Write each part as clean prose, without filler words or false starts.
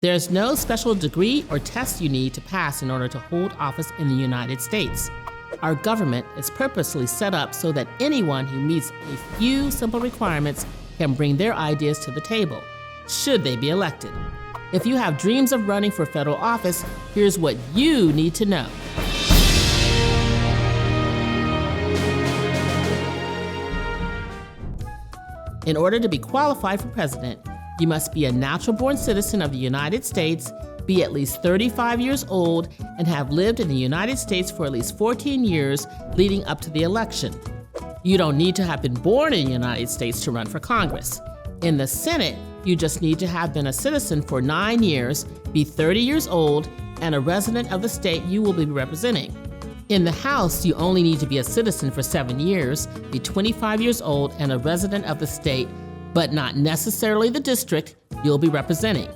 There's no special degree or test you need to pass in order to hold office in the United States. Our government is purposely set up so that anyone who meets a few simple requirements can bring their ideas to the table, should they be elected. If you have dreams of running for federal office, here's what you need to know. In order to be qualified for president, you must be a natural-born citizen of the United States, be at least 35 years old, and have lived in the United States for at least 14 years leading up to the election. You don't need to have been born in the United States to run for Congress. In the Senate, you just need to have been a citizen for 9 years, be 30 years old, and a resident of the state you will be representing. In the House, you only need to be a citizen for 7 years, be 25 years old, and a resident of the state, but not necessarily the district you'll be representing.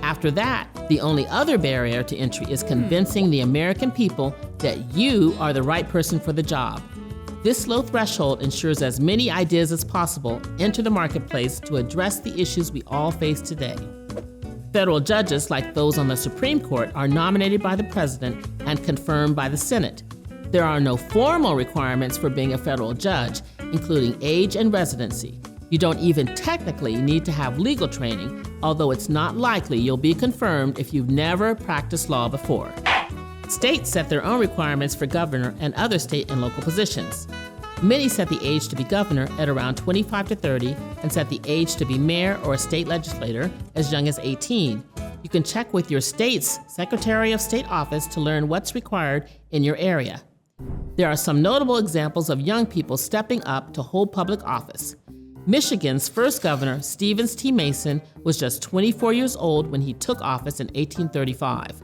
After that, the only other barrier to entry is convincing the American people that you are the right person for the job. This low threshold ensures as many ideas as possible enter the marketplace to address the issues we all face today. Federal judges, like those on the Supreme Court, are nominated by the President and confirmed by the Senate. There are no formal requirements for being a federal judge, including age and residency. You don't even technically need to have legal training, although it's not likely you'll be confirmed if you've never practiced law before. States set their own requirements for governor and other state and local positions. Many set the age to be governor at around 25 to 30 and set the age to be mayor or a state legislator as young as 18. You can check with your state's Secretary of State office to learn what's required in your area. There are some notable examples of young people stepping up to hold public office. Michigan's first governor, Stevens T. Mason, was just 24 years old when he took office in 1835.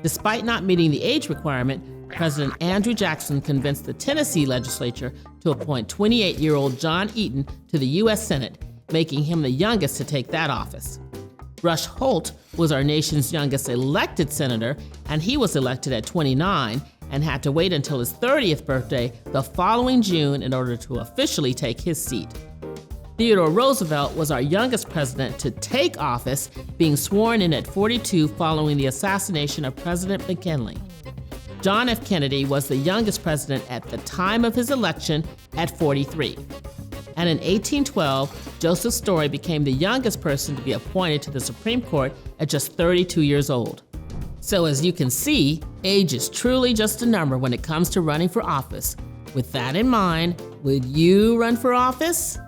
Despite not meeting the age requirement, President Andrew Jackson convinced the Tennessee legislature to appoint 28-year-old John Eaton to the U.S. Senate, making him the youngest to take that office. Rush Holt was our nation's youngest elected senator, and he was elected at 29 and had to wait until his 30th birthday the following June in order to officially take his seat. Theodore Roosevelt was our youngest president to take office, being sworn in at 42 following the assassination of President McKinley. John F. Kennedy was the youngest president at the time of his election at 43. And in 1812, Joseph Story became the youngest person to be appointed to the Supreme Court at just 32 years old. So as you can see, age is truly just a number when it comes to running for office. With that in mind, would you run for office?